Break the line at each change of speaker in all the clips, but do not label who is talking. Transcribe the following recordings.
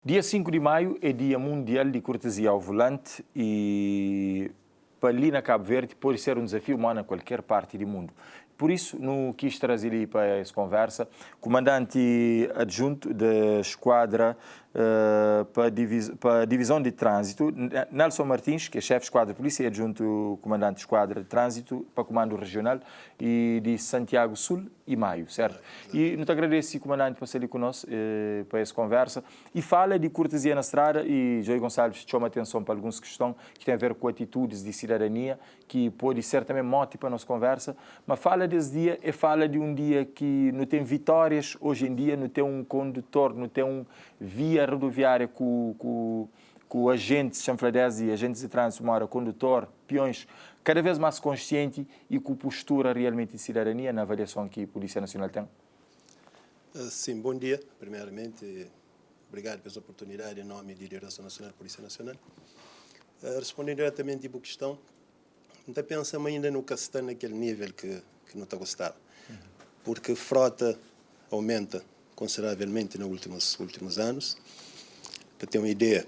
Dia 5 de maio é Dia Mundial de Cortesia ao Volante e para ali na Cabo Verde pode ser um desafio humano a qualquer parte do mundo. Por isso, não quis trazer ali para essa conversa comandante adjunto da esquadra para a divisão de trânsito, Nelson Martins, que é chefe de esquadra de polícia e adjunto comandante de esquadra de trânsito para o comando regional e de Santiago Sul e Maio, certo? E não te agradeço, comandante, por ser ali conosco para essa conversa. E fala de cortesia na estrada e Joey Gonçalves chama atenção para algumas questões que têm a ver com atitudes de cidadania, que pode ser também mote para a nossa conversa, mas fala desse dia e fala de um dia que não tem vitórias, hoje em dia não tem um condutor, não tem um via rodoviária com agentes chanfradés e agentes de trânsito, mora condutor, peões, cada vez mais consciente e com postura realmente de cidadania na avaliação que a Polícia Nacional tem?
Sim, bom dia, primeiramente. Obrigado pela oportunidade em nome da Direção Nacional da Polícia Nacional. Respondendo diretamente à questão, não pensamos ainda no que está naquele nível que não está gostado, porque a frota aumenta consideravelmente nos últimos anos. Para ter uma ideia,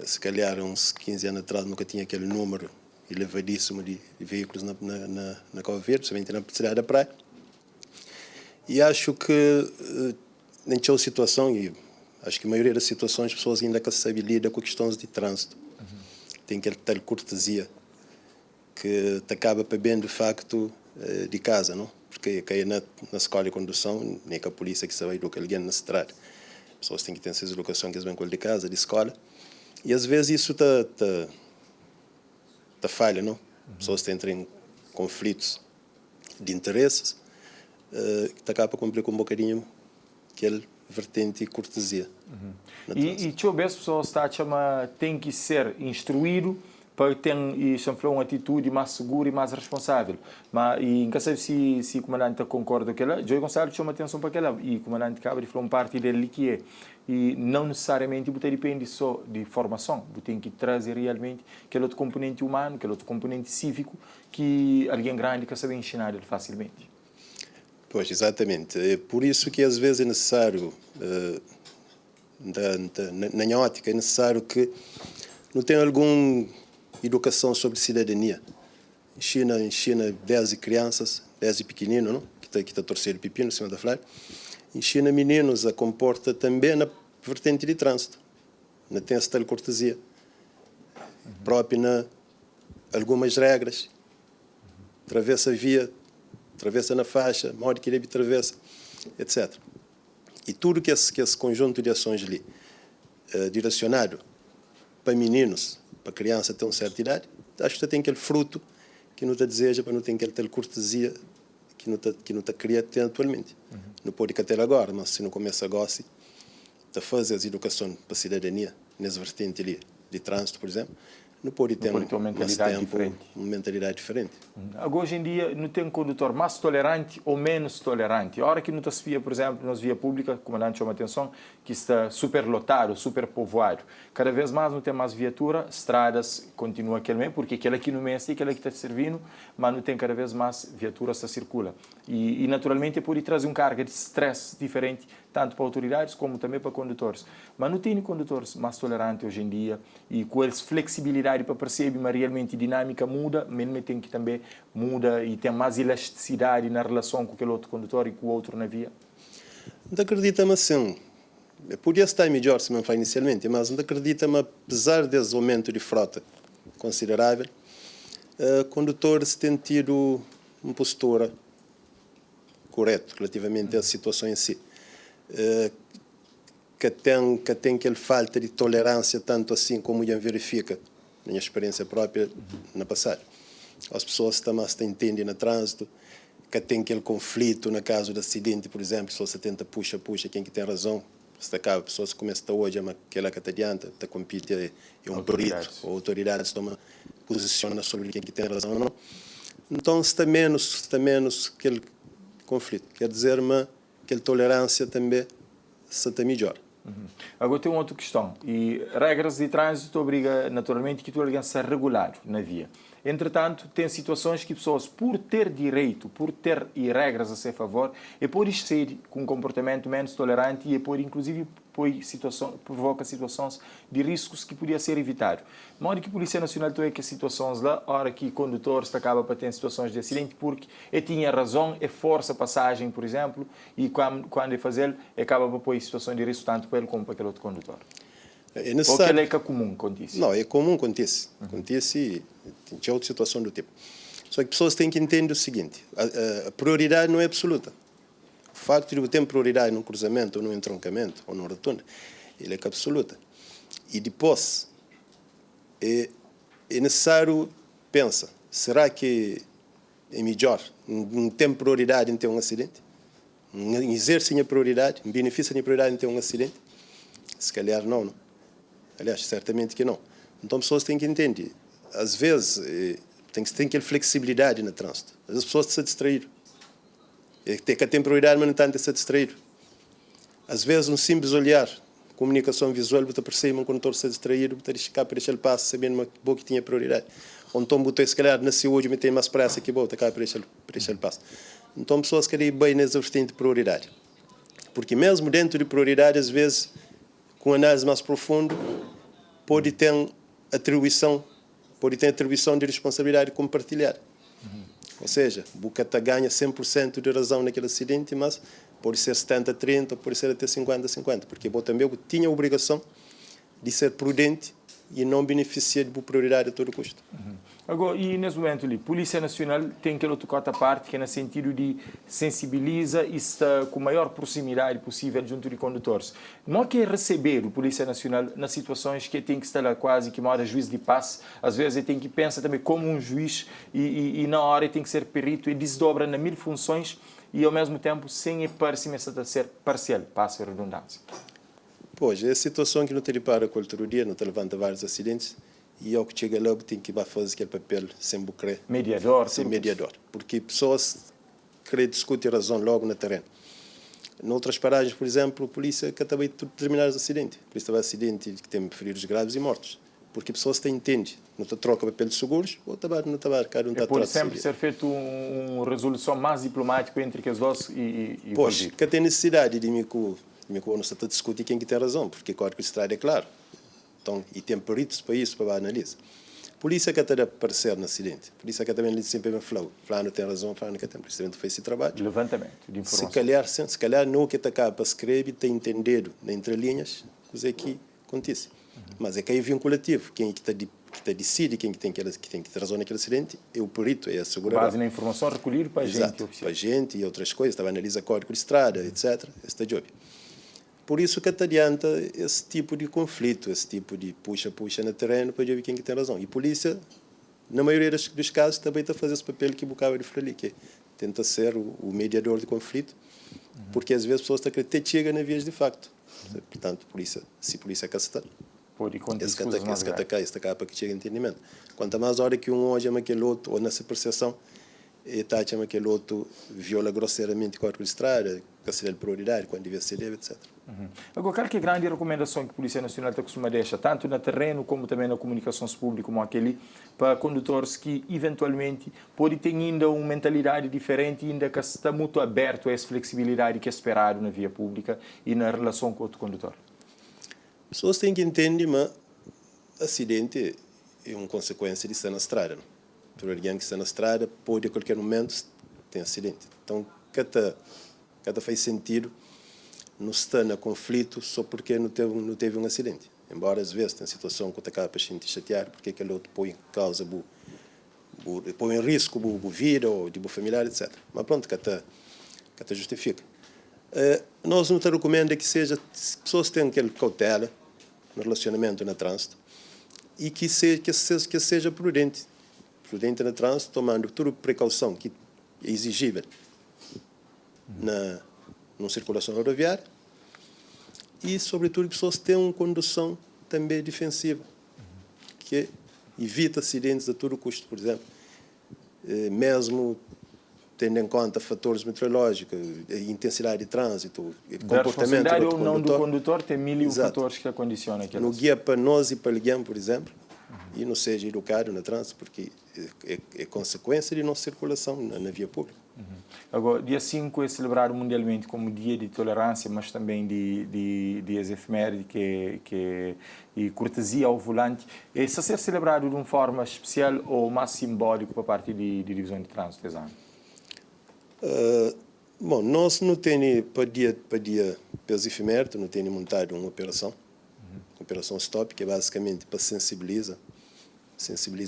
se calhar uns 15 anos atrás nunca tinha aquele número elevadíssimo de veículos na Cabo Verde, somente na cidade da praia. E acho que nem tinha situação, e acho que a maioria das situações as pessoas ainda que sabem lidar com questões de trânsito. Tem aquela tal cortesia que te acaba para bem de facto de casa, não? Porque cair na escola de condução, nem com a polícia que sabe educar alguém na estrada. As pessoas têm que ter essa educação que eles vêm com de casa, de escola. E às vezes isso tá falha, não? As pessoas entram em conflitos de interesses, que acaba a cumprir com um bocadinho aquele vertente de cortesia.
E deixa eu ver se a pessoa está a chamar, tem que ser instruído para ter uma atitude mais segura e mais responsável. Mas e nunca sei se o comandante concorda com ela. Joey Gonçalves chama atenção para aquela e o comandante acaba de falar uma parte dele que é. E não necessariamente você depende só de formação, você tem que trazer realmente aquele outro componente humano, aquele outro componente cívico que alguém grande quer saber ensinar ele facilmente.
Pois, exatamente. É por isso que às vezes é necessário, na minha ótica, é necessário que não tenha alguma educação sobre cidadania. Ensina 10 crianças, 10 pequeninos, não? que está a torcer o pepino em cima da flare. Ensina meninos a comportar também na vertente de trânsito. Não tem essa tal cortesia. Própria na algumas regras. Atravessa a via, atravessa na faixa, mal que deve atravessa, etc. E tudo que esse conjunto de ações ali, direcionado para meninos, para criança até uma certa idade, acho que tem aquele fruto que não te deseja, para não ter aquela tal cortesia que não te cria até atualmente. Não pode ter agora, mas se não começa agora, se fazer a educação para a cidadania, nessa vertente ali de trânsito, por exemplo, não pode ter
uma mentalidade diferente.
Uma mentalidade diferente.
Agora, hoje em dia, não tem um condutor mais tolerante ou menos tolerante. A hora que não está se via, por exemplo, nas vias públicas, o comandante chama atenção, que está super lotado, super povoado. Cada vez mais não tem mais viatura, estradas continuam aquele mesmo, porque aquele aqui no meio é aquele que está servindo, mas não tem cada vez mais viaturas que circula. E naturalmente, pode trazer uma carga de stress diferente, tanto para autoridades como também para condutores. Mas não tem condutores mais tolerantes hoje em dia e com essa flexibilidade para perceber, mas realmente a dinâmica muda, mesmo tem que também muda e tem mais elasticidade na relação com aquele outro condutor e com o outro na via?
Não acredita-me assim. Podia estar melhor se não foi inicialmente, mas não acredita-me, apesar desse aumento de frota considerável, condutores têm tido uma postura correta relativamente à situação em si. Que tem aquela falta de tolerância, tanto assim como eu verifica, na minha experiência própria, na passagem. As pessoas também se entendem no trânsito, que tem aquele conflito, no caso do acidente, por exemplo, se você tenta puxa, quem que tem razão, se acaba, a pessoa se começa a hoje, mas aquela que te adianta, te compete é um perito, ou autoridades toma posiciona sobre quem que tem razão ou não. Então, está menos aquele conflito. Quer dizer, mas aquela tolerância também está melhor.
Agora tem uma outra questão. E regras de trânsito obriga naturalmente que tu alguém seja regular na via. Entretanto, tem situações que pessoas, por ter direito, por ter regras a seu favor, e por ser com um comportamento menos tolerante e por inclusive provoca situações de riscos que podia ser evitado. De modo que a Polícia Nacional tem que situações lá, hora que condutores acaba para ter situações de acidente, porque ele tinha razão, é força a passagem, por exemplo, e quando ele faz ele, acaba para pôr situações de risco tanto para ele como para aquele outro condutor.
É necessário.
Ou que é comum, acontece?
Não, é comum, acontece. Acontece e tem outra situação do tipo. Só que pessoas têm que entender o seguinte, a prioridade não é absoluta. O facto de eu ter prioridade num cruzamento, ou num entroncamento, ou numa rotunda, ele é absoluta. E depois, é necessário pensar, será que é melhor não ter prioridade em ter um acidente? Exerce a prioridade, beneficia a prioridade em ter um acidente? Se calhar não. Aliás, certamente que não. Então, pessoas têm que entender. Às vezes, tem que ter flexibilidade no trânsito. Às vezes, as pessoas se distraíram. Tem que ter prioridade, mas não tanto se distrair. Às vezes, um simples olhar, comunicação visual, você percebe um condutor se distrair, você deixa para deixar ele passo, sabendo que tinha prioridade. Ou então, você, se calhar, nasceu hoje, mas tem mais pressa que você acaba para deixar ele passo. Então, pessoas querem ir bem nessa vertente de prioridade. Porque mesmo dentro de prioridade, às vezes, com análise mais profunda, pode ter atribuição de responsabilidade compartilhada. Ou seja, o Bucata ganha 100% de razão naquele acidente, mas pode ser 70-30, pode ser até 50-50, porque eu também tinha a obrigação de ser prudente e não beneficiar de prioridade a todo custo.
Agora, e nesse momento ali, a Polícia Nacional tem aquela outra parte que é no sentido de sensibiliza e está com a maior proximidade possível junto de condutores. Não é receber a Polícia Nacional nas situações que tem que estar lá quase que uma hora juiz de paz, às vezes ele tem que pensar também como um juiz e na hora ele tem que ser perito e desdobra na 1000 funções e ao mesmo tempo sem parecer ser parcial, passa a redundância.
Pois, é a situação que não te repara com outro dia, não te levanta vários acidentes, e ao que chega logo tem que fazer aquele papel sem bucre.
Mediador.
Sem mediador. Porque pessoas querem discutir razão logo no terreno. Em outras paragens, por exemplo, a polícia acaba de terminar os acidentes. A polícia vai acidente que tem feridos graves e mortos. Porque pessoas te entendem. Não te troca papel de seguros, ou não está cada um está
pode sempre ser feito uma resolução mais diplomática entre os dois e
pois, que tem necessidade de me não está a discutir quem que tem razão, porque o Código de Estrada é claro. Então, e tem peritos para isso, para analisar. Polícia que está a aparecer no acidente. Polícia que também sempre me falou. Fulano tem razão, fulano que tem. Por isso, a fez esse trabalho.
Levantamento de informação.
Se calhar não que está cá para escrever, tem entendido entre linhas, coisa que acontece. Mas é que é vinculativo. Quem que decide quem que tem razão naquele acidente é o perito, é a seguradora.
Base na informação recolhida para a gente oficial.
Para a gente e outras coisas. Estava a analisar Código de Estrada, etc. Este job. Por isso que adianta esse tipo de conflito, esse tipo de puxa no terreno para ver quem que tem razão. E a polícia, na maioria dos casos, também está a fazer esse papel que o Bucava de Frali, que tenta ser o mediador de conflito, porque às vezes as pessoas até chegam na vias de facto. Portanto, se a polícia cacetar, esse que acaba que chega a entendimento. Quanto mais hora que um hoje ama aquele outro, ou nessa percepção, está chama aquele outro viola grosseiramente o Código de Estrada, cancela prioridade, quando devia ser deve, etc.
Agora, qual que é a grande recomendação que a Polícia Nacional está acostumada a deixar, tanto no terreno como também na comunicação pública, como aquele, para condutores que, eventualmente, podem ter ainda uma mentalidade diferente, ainda que está muito aberto a essa flexibilidade que é esperado na via pública e na relação com o outro condutor?
As pessoas têm que entender, mas acidente é uma consequência de estar na estrada. Não? Por alguém que está na estrada, pode a qualquer momento ter acidente. Então, cada faz sentido não estar no conflito só porque não teve um acidente. Embora, às vezes, tem situação que acaba para gente chatear, porque aquele outro põe em causa, põe em risco a vida ou de familiar, etc. Mas pronto, que justifica. Nós não te recomendamos que as pessoas tenham aquela cautela no relacionamento no trânsito e que seja prudente no trânsito, tomando toda a precaução que é exigível na circulação rodoviária e, sobretudo, que pessoas tenham uma condução também defensiva, que evita acidentes a todo custo, por exemplo, mesmo tendo em conta fatores meteorológicos, a intensidade de trânsito, o comportamento do condutor.
Ou não do condutor, tem mil fatores que condicionam aquilo.
No guia para nós e para alguém, por exemplo, e não seja educado no trânsito, porque é consequência de nossa circulação na via pública.
Agora, dia 5 é celebrado mundialmente como dia de tolerância, mas também de efeméride e cortesia ao volante. Isso a ser celebrado de uma forma especial ou mais simbólico para a parte de divisão de trânsito desse ano?
Bom, nós não temos, para dia pelos efemérides, não temos montado uma operação stop, que é basicamente para sensibilizar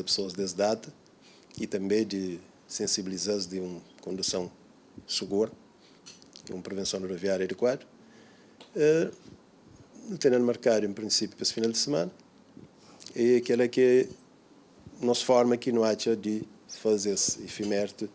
pessoas dessa data e também de sensibilizar de uma condução segura, uma prevenção rodoviária adequada. Não tem nada marcado, em princípio, para esse final de semana. É aquela que nos forma que não acha de fazer esse efeméride,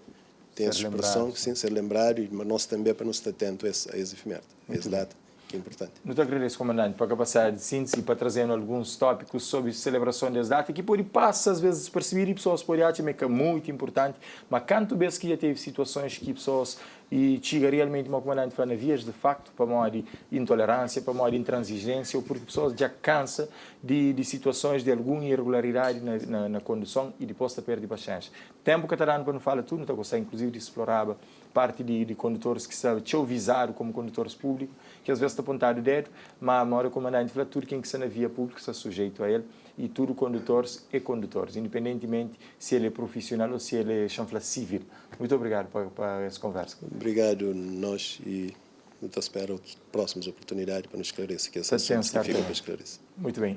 tem essa expressão, sim, ser lembrado, mas nós também para nos estar atentos a esse efeméride, a essa data, que é importante.
Muito agradeço, comandante, para a capacidade de síntese e para trazendo alguns tópicos sobre celebração dessa data, que pode passar, às vezes, despercebido e pessoas podem achar que é muito importante, mas quanto vezes que já teve situações que pessoas e chega realmente uma comandante falando vias de facto para uma de intolerância, para uma de intransigência, ou porque pessoas já cansa de situações de alguma irregularidade na condução e depois está perde paciência. Tempo que está dando para não falar tudo, não está gostando inclusive de explorar parte de condutores que sabem te avisar como condutores públicos, que às vezes está apontado o dedo, mas a hora o comandante fala tudo quem que está na via pública está sujeito a ele e tudo condutores é condutores, independentemente se ele é profissional ou se ele é chanfla civil. Muito obrigado para essa conversa.
Obrigado nós e muito espero próximas oportunidades para nos esclarecer, que essa assunto fica para esclarecer.
Muito bem.